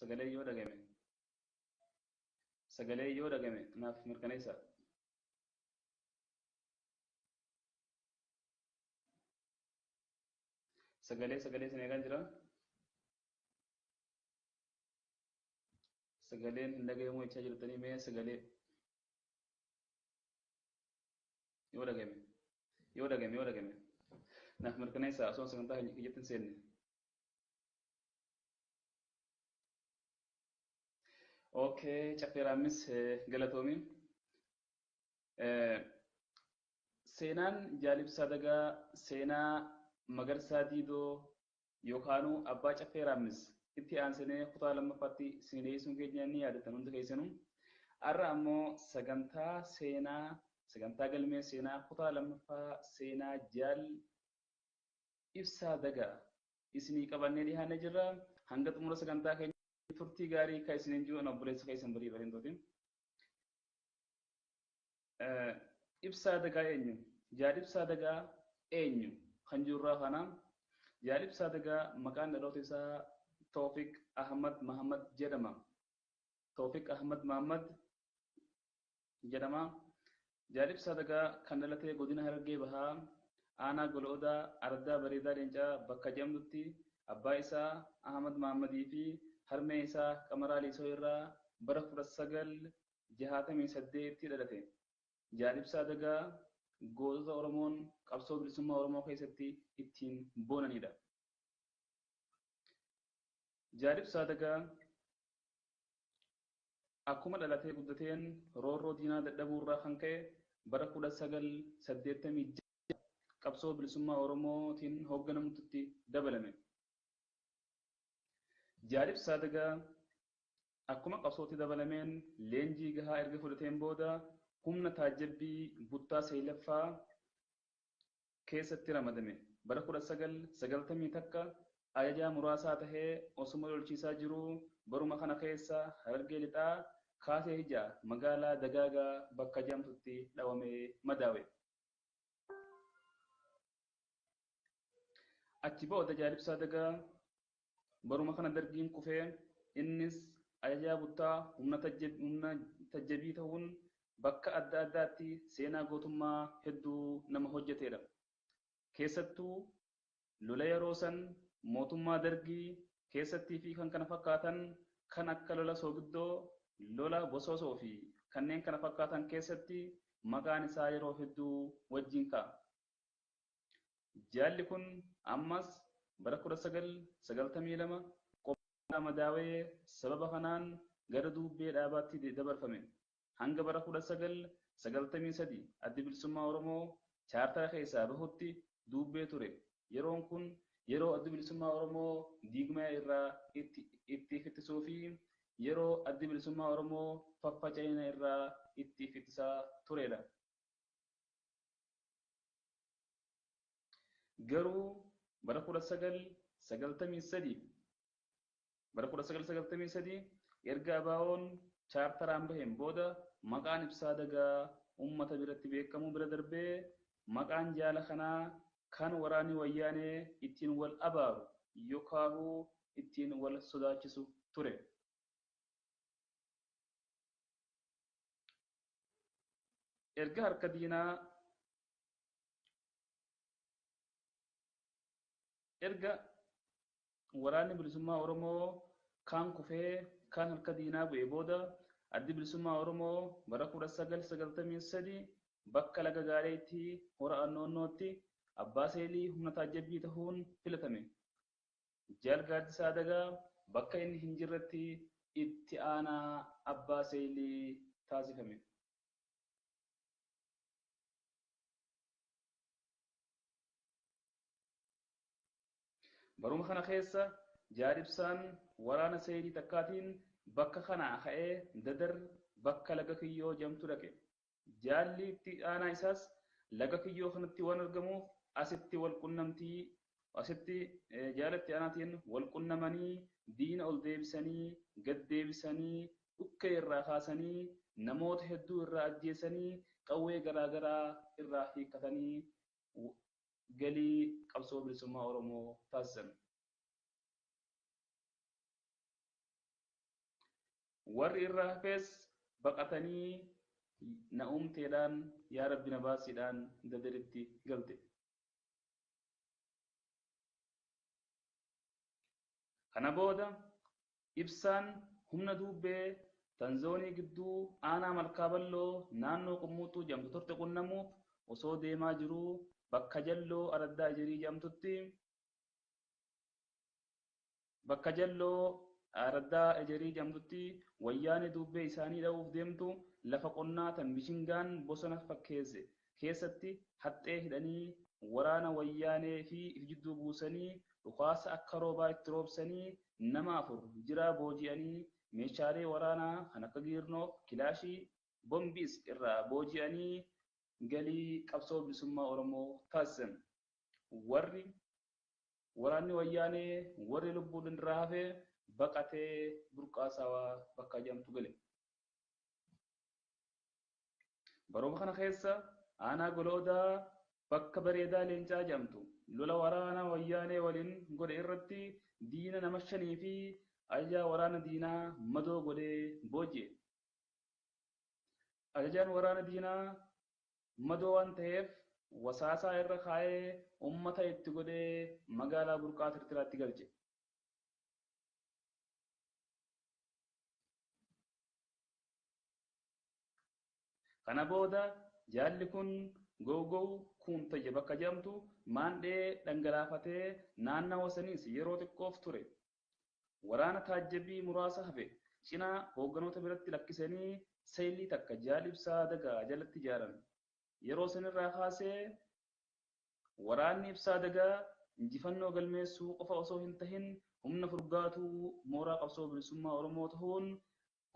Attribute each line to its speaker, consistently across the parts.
Speaker 1: sagalee yoo dhagame sagalee yoo dhagame naaf mirkaneessa. Sagalee isin eegan jira. Sagaleen hin dhagayamu jechaa jirtanii mee sagalee yoo dhagame naaf mirkaneessa osoo sagantaa kiyyatti hin seenne. Okay, caffeeraamis galatoomi. Seenaan Jaalibsaa Dagaa seenaa Magarsaa Diidoo yookaanuu abbaa caffeeraamis itti aansinee kutaa lammaffaatti isin dhiyeessuun keenya ni yaadatan hundi keessanuu. Har'a ammoo sagantaa galmee seenaa kutaa lammaffaa seenaa Jaalibsaa Dagaa isinii qabannee dhiyaannee jirra. Hanga xumura sagantaa keenya turtii gaarii kan isiniin jiru obboleessa keessan barii bareentooti. Ibsaa Dagaa eenyu? Jaalibsaa Dagaa eenyu? Kan jirurraa kana Jaalibsaa Dagaa maqaan dhaloota isaa Toofiq Ahmad Mahammad jedhama. Toofiq Ahmad Mahammad jedhama. Jaalibsaa Dagaa kan dhalatee godina Harargee Bahaa aanaa Goloodaa Ardaa Bareedaa Leencaa bakka jedhamtutti abbaa isaa Ahmad Mahammadii fi harmee isaa Qamaraa Liisoo irraa bara 1968tti dhalate. Jaalibsaa Dagaa gootota Oromoon qabsoo bilisummaa Oromoo keessatti ittiin boonanidha. Jaalibsaa Dagaa akkuma dhalatee guddateen roorroo diinaa dadhabuu irraa kan ka'e bara 1986 qabsoo bilisummaa Oromootiin hoogganamutti dabalame. Jaalibsaa Dagaa akkuma qabsootti dabalameen leenjii gahaa erga fudhateen booda humna taajjabbii buttaa Seelaffaa keessatti ramadame. Bara 1991 ajajaa muraasaa tahee osuma lolchiisaa jiruu baruma kana keessa Harargee Lixaa kaasee ija magaalaa Dagaagaa bakka jedhamtutti dhawamee madaawe. Achi booda Jaalibsaa Dagaa baruma kana dargiin kufee innis ajajaa buttaa humna taajjabii ta'uun bakka adda addaatti seenaa gootummaa hedduu nama hojjetedha. Keessattuu lola yeroo san mootummaa dargii keessattii fi kan kana fakkaatan kan akka lola Soogiddoo, lola Bososoo fi kanneen kana fakkaatan keessatti maqaan isaa yeroo hedduu wajjin ka'a. Jaalli kun ammas bara 1992 qophii madaawee sababa kanaan gara duubbee dhaabaatti dabarfame. Hanga bara 1993 addi bilisummaa Oromoo chaartara keessaa bahutti duubbee ture. Yeroon kun yeroo addi bilisummaa Oromoo diigmaa irraa itti ittisuu fi yeroo addi bilisummaa Oromoo faffaca'ina irraa itti ittisaa turedha. Garuu bara 1993 erga abaawoon chaartaraan baheen booda maqaan Ibsaa Dagaa uummata biratti beekamu bira darbee maqaan jaala kanaa kan waraanni wayyaanee ittiin wal abaaru yookaan ittiin wal sodaachisu ture. Erga waraanni bilisummaa Oromoo kan kufee kan harka diinaa bu'ee booda addi bilisummaa Oromoo bara 1993 bakka laga gaaleetti hora annoonnootti abbaa seelii humna taajjabbii ta'uun filatame. Jaal Gaaddisaa Dagaa bakka inni hin jirretti itti aanaa abbaa seelii taasifame. Baruma kana keessa Jaalibsaan waraana seelii takkaatiin bakka kanaa ka'ee Dadar bakka laga Kiyyoo jedhamtu dhaqe. Jaalli itti aanaa isaas laga Kiyyoo kanatti waan argamuuf asitti jaalatti aanaatiin wal qunnamanii diina ol deebisanii gad deebisanii dhukkee irraa kaasanii namoota hedduu irraa ajjeesanii qawwee garaagaraa irraa hiikkatanii galii qabsoo bilisummaa Oromoo taasisan. warri irraa hafes baqatanii na'umteedhaan yaa rabbi na baasiidhaan dadaritti galte. Kana booda ibsaan humna duubbee tanzoonii gidduu aanaa malkaa balloo naannoo qummuuxuu jedhamtu turte qunnamuuf osoo deemaa jiruu bakka jalloo araddaa ejerii jedhamtutti wayyaanee duubbee isaanii dha'uuf deemtu lafa qonnaa tan bishingaan bosona fakkeesse keessatti haxxee hidhanii waraana wayyaanee fi jidduu buusanii dhukaasa akka roobaa itti roobsanii nama 4 jiraa booji'anii meeshaalee waraanaa kan akka giirnoo, kilaashii, bombiis irraa booji'anii galii qabsoo bilisummaa Oromoo taasisan. Waraanni wayyaanee warri lubbuudhaan irraa hafe baqatee burqaasawaa bakka jedhamtu gale. Baruma kana keessa aanaa goloodaa bakka bareedaa leencaa jedhamtu lola waraana wayyaanee waliin godhe irratti diina nama 5 fi ajajaa waraana diinaa madoo godhee booji'e. Ajajaan waraana diinaa madoo waan ta'eef wasaasaa irra kaa'ee ummata itti godhee magaalaa burqaa tirtiraatti galche. Kana booda jaalli kun gowgow kuuntayya bakka jedhamtu maandhee dhangalaafatee naannawa saniis yeroo xiqqoof ture. Waraana taajjabii muraasa hafe cinaa hoogganoota biratti lakkisanii seelii takka jaal ibsaa dagaa jalatti ijaaran. Yeroo sanirraa kaasee waraanni ibsaa dagaa injifannoo galmeessuu qofa osoo hin tahin humna furgaatuu mooraa qabsoo bilisummaa Oromoo ta'uun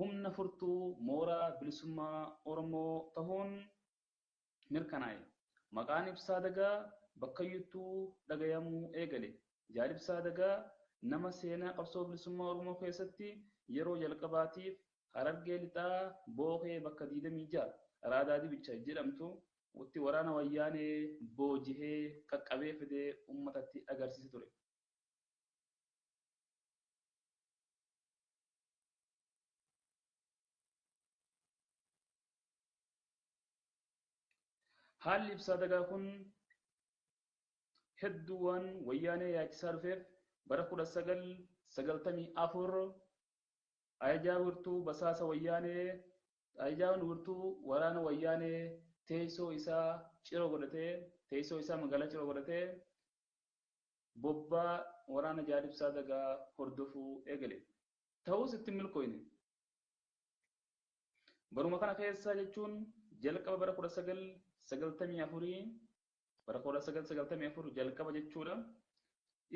Speaker 1: humna furtuu mooraa bilisummaa Oromoo ta'uun mirkanaa'e. Maqaan ibsaa dagaa bakkayyuttuu dhagayamuu eegale. Jaal ibsaa dagaa nama seenaa qabsoo bilisummaa Oromoo keessatti yeroo jalqabaatiif Harargee lixaa Bookee bakka 26 Araadaa Dibicha jedhamtu itti waraana wayyaanee boojihee qaqqabee fidee uummatatti agarsiise ture. Haalli ibsaa dagaa kun hedduuwwan wayyaanee yaachisaa dhufeef bara 1994 ajajaa wirtuu basaasa wayyaanee ajajaan wirtuu waraana wayyaanee teessoo isaa magaalaa Ciroo godhatee bobbaa waraana jaal ibsaa dagaa hordofuu eegale. Ta'us itti milkooyne. Baruma kana keessa jechuun jalqaba bara 1994 jalqaba jechuudha.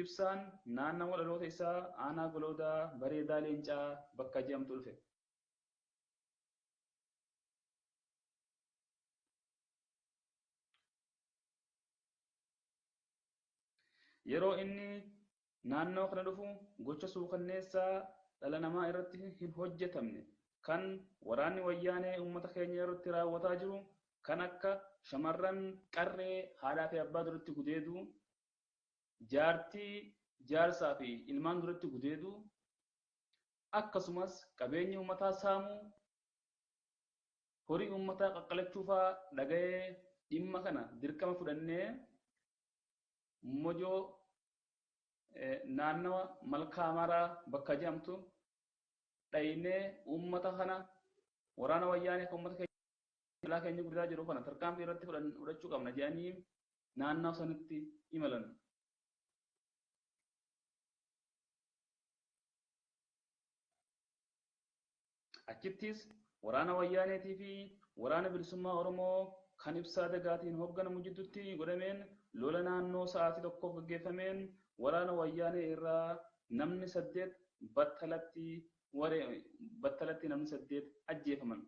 Speaker 1: Ibsaan naannawa dhaloota isaa aanaa goloodaa bareedaa leencaa bakka jedhamtu dhufe. Yeroo inni naannoo kana dhufu gocha suukanneessaa dhala namaa irratti hin hojjetamne kan waraanni wayyaanee uummata keenya irratti raawwataa jiru kan akka shamarran qarree haadhaa fi abbaa duratti gudeedu, jaartii jaarsaa fi ilmaan duratti gudeedu, akkasumas qabeenya uummataa saamuu, horii uummataa qaqqalachuufaa dhaga'ee dhimma kana dirqama fudhannee mojoo naannawa malkaa maraa bakka jedhamtu dhaynee uummata kana waraana wayyaanee kan uummata keenya guddaa jiru kana tarkaanfii irratti fudhachuu qabna jedhanii naannawa sanitti imalan. Achittis waraana wayyaaneetii fi waraana bilisummaa Oromoo kan ibsaa dagaatiin hoogganamu jidduutti godhameen lola naannoo sa'aatii tokkoof gaggeeffameen waraana wayyaanee irraa namni 8 battalatti namni 8 ajjeefaman.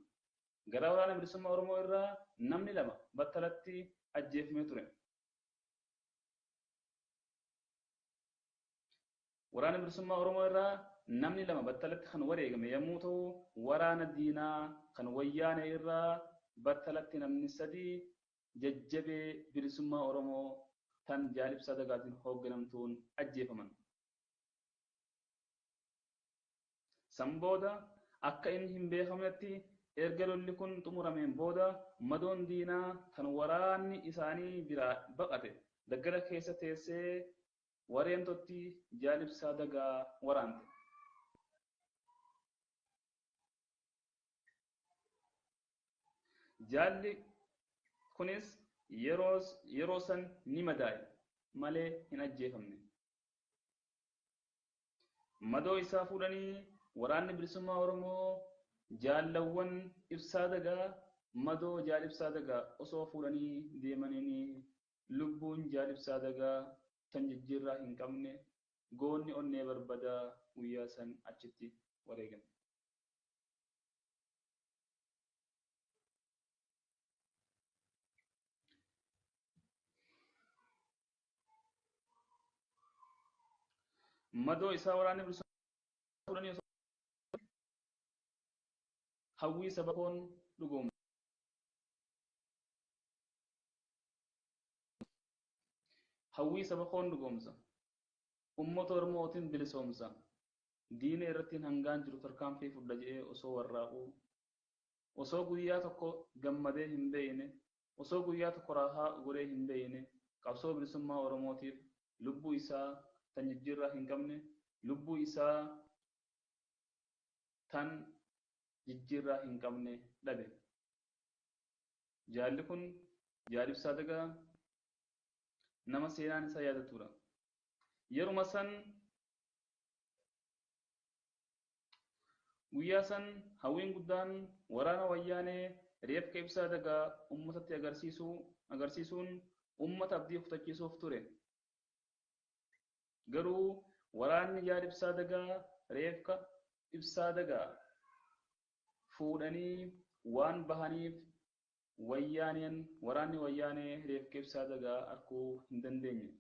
Speaker 1: Gara waraana bilisummaa Oromoo irraa namni 2 battalatti ajjeefamee ture. Waraana bilisummaa Oromoo irraa namni 2 battalatti kan wareegame yommuu ta'u, waraana diinaa kan wayyaanee irraa battalatti namni 3 jajjabee bilisummaa Oromoo tan jaal ibsaa dagaatiin hoogganamtuun ajjeefaman. San booda akka inni hin beekamnetti erga lolli kun xumurameen booda madoon diinaa kan waraanni isaanii biraa baqate daggala keessa teessee wareentootti Jaalibsaa Dagaa waraante. Jaalli kunis yeroo san ni madaa'e malee hin ajjeefamne. Madoo isaa fuudhanii waraanni bilisummaa Oromoo jaallawwan Ibsaa Dagaa madoo Jaalibsaa Dagaa osoo fuudhanii deemanii lubbuun Jaalibsaa Dagaa kan jijjiirraa hin qabne goonni onnee barbadaa guyyaa san achitti wareegame. Madoo isaa waraanni bilisummaa fuudhanii hawwii saba koon dhugoomsa. Hawwii saba koon dhugoomsa. Uummata Oromootiin bilisoomsa. Diina irratti hangaan jiru tarkaanfii fudhaa jedhee osoo warraaquu. Osoo guyyaa tokko gammadee hin beeyne, osoo guyyaa tokko raahaa godhee hin beeyne, qabsoo bilisummaa Oromootiif lubbuu isaa tan jijjiirraa hin qabne, lubbuu isaa tan jijjiirraa hin qabne dhabe. Jaalli kun Jaalibsaa Dagaa nama seenaan isaa yaadatudha. Yeruma san guyyaa san hawwiin guddaan waraana wayyaanee reefka Ibsaa Dagaa uummatatti agarsiisuun uummata abdii kutachiisuuf ture. Garuu waraanni Jaalibsaa Dagaa reefka Ibsaa Dagaa fuudhanii waan bahaniif waraanni wayyaanee reefka Ibsaa Dagaa arguu hin dandeenye.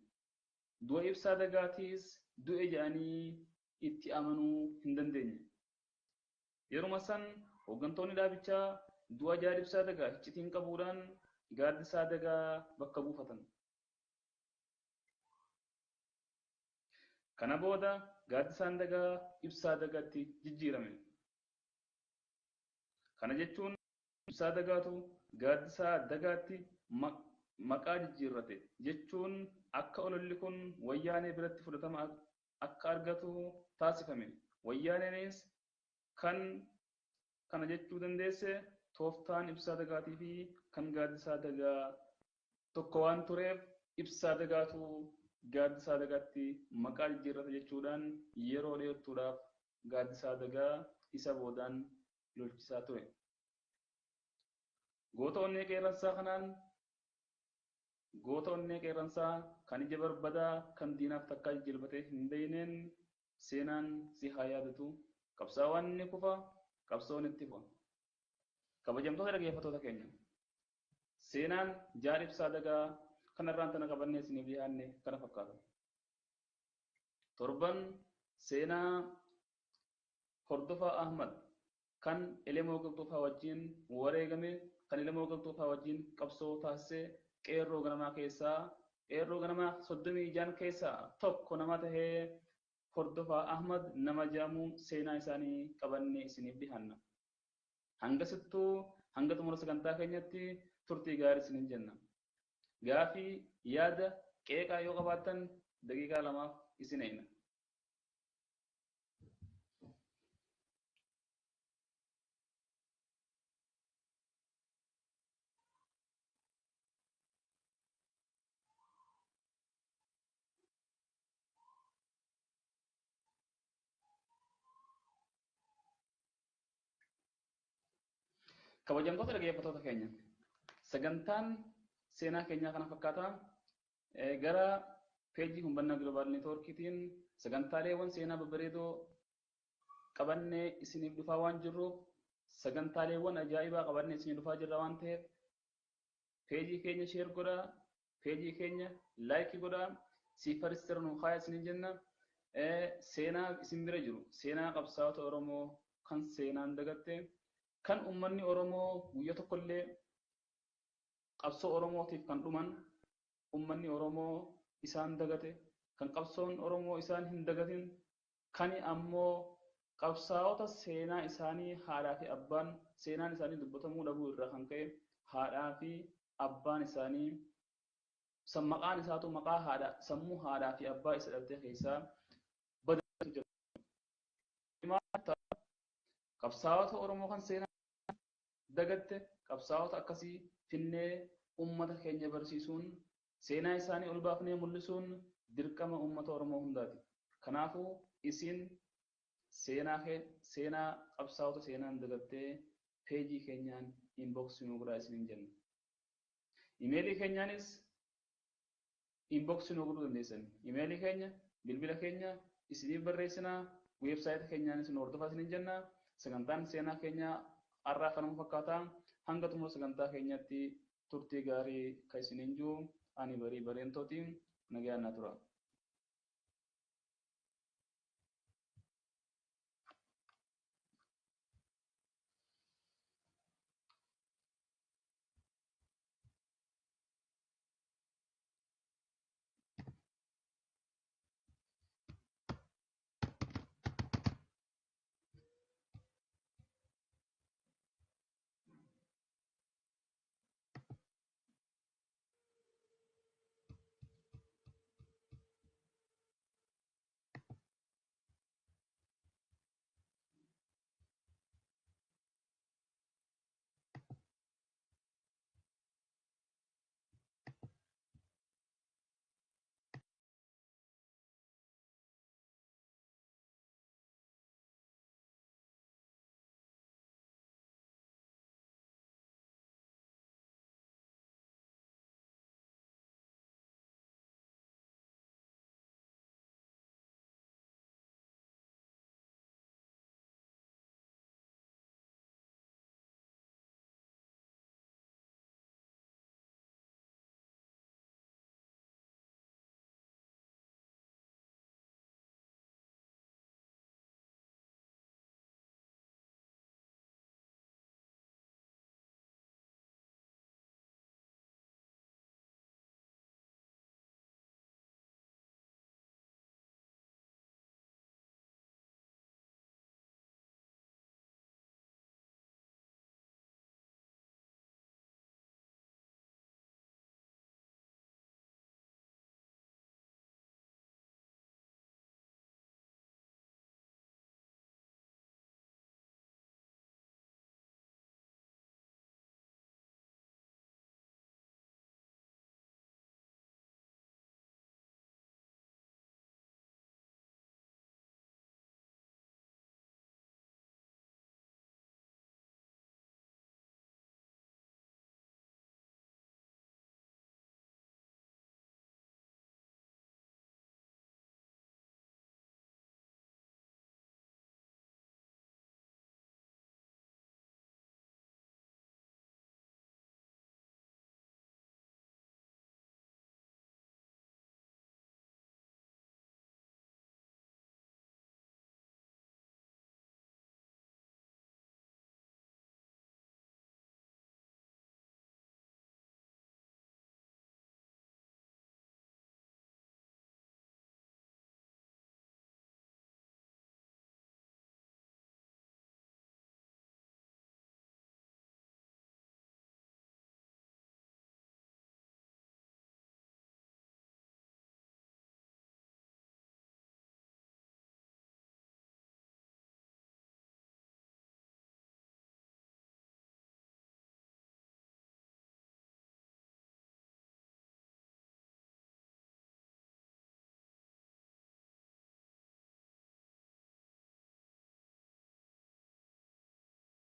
Speaker 1: Du'a Ibsaa Dagaatiis du'e jedhanii itti amanuu hin dandeenye. Yeruma san hooggantoonni dhaabichaa du'a Jaalibsaa Dagaa iccitiin qabuudhaan Gaaddisaa Dagaa bakka buufatan. Kana booda Gaaddisaan Dagaa Ibsaa Dagaatti jijjiirame. Kana jechuun Ibsaa Dagaatu Gaaddisaa Dagaatti maqaa jijjiirrate jechuun akka ololli kun wayyaanee biratti fudhatama akka argatu taasifame. Wayyaaneenis kana jechuu dandeesse tooftaan Ibsaa Dagaatii fi kan Gaaddisaa Dagaa tokko waan tureef Ibsaa Dagaatu Gaaddisaa Dagaatti maqaa jijjiirrate jechuudhaan yeroo dheertuudhaaf Gaaddisaa Dagaa isa boodaan lolchisaa ture. Goota onnee qeerransaa kan ija barbadaa kan diinaaf takkaa jilbatee hin beeyneen seenaan si haa yaadatu. Qabsaawaan ni kufa, qabsoon itti fufa. Kabajamtoota dhaggeeffattoota keenya. Seenaan Jaalibsaa Dagaa kanarraan tana qabannee isiniif dhiyaanne kana fakkaata. Torban seenaa Hordofaa Ahmad kan Elemoo Qilxuufaa wajjin wareegame, kan Elemoo Qilxuufaa wajjin qabsoo taasisee qeerroo ganamaa 36 keessaa tokko nama tahee Hordofaa Ahmad nama jedhamu seenaa isaanii qabannee isiniif dhiyaanna. Hanga xumura sagantaa keenyatti turtii gaarii isiniin jenna. Gaafii yaada qeeqaa yoo qabaattan daqiiqaa 2 isin eegna. Kabajamtoota dhaggeeffattoota keenya. Sagantaan seenaa keenyaa kana fakkaata. Gara peejii Humbannaa Global Networkiitiin sagantaaleewwan seenaa babbareedoo qabannee isiniif dhufaa waan jirruuf sagantaaleewwan ajaa'ibaa qabannee isiniif dhufaa jirra waan ta'eef peejii keenya sheer godhaa, peejii keenya laayikii godhaa, siifaristir nu haa isiniin jenna. Seenaa isin bira jiru seenaa qabsaa'ota Oromoo kan seenaan dagatte kan uummanni Oromoo guyyaa tokkollee qabsoo Oromootiif kan dhuman uummanni Oromoo isaan dagate kan qabsoon Oromoo isaan hin dagatin kan ammoo qabsaa'ota seenaa isaanii haadhaa fi abbaan seenaan isaanii dubbatamuu dhabuu irraa kan ka'e haadhaa fi abbaan isaanii maqaan isaatu maqaa haadha sammuu haadhaa fi abbaa isa dhaltee keessaa badatu jira. Qabsaa'ota Oromoo kan seenaa dagatte qabsaa'ota akkasii finnee ummata keenya barsiisuun seenaa isaanii ol baafnee mul'isuun dirqama ummata Oromoo hundaati. Kanaafuu isin seenaa qabsaa'ota seenaan dagattee peejii keenyaan inboxii nu godhaa isiniin jenna. Imeelii keenyaanis inboxii nu godhuu dandeessan. Imeelii keenya bilbila keenya isiniif barreessinaa. Weebsaayita keenyaanis nu hordofaa isiniin jenna. Sagantaan seenaa keenyaa har'aa kanuma fakkaataa hanga xumura sagantaa keenyatti turtii gaarii kan isiniin jiru ani barii bareentooti nagaan naa tura.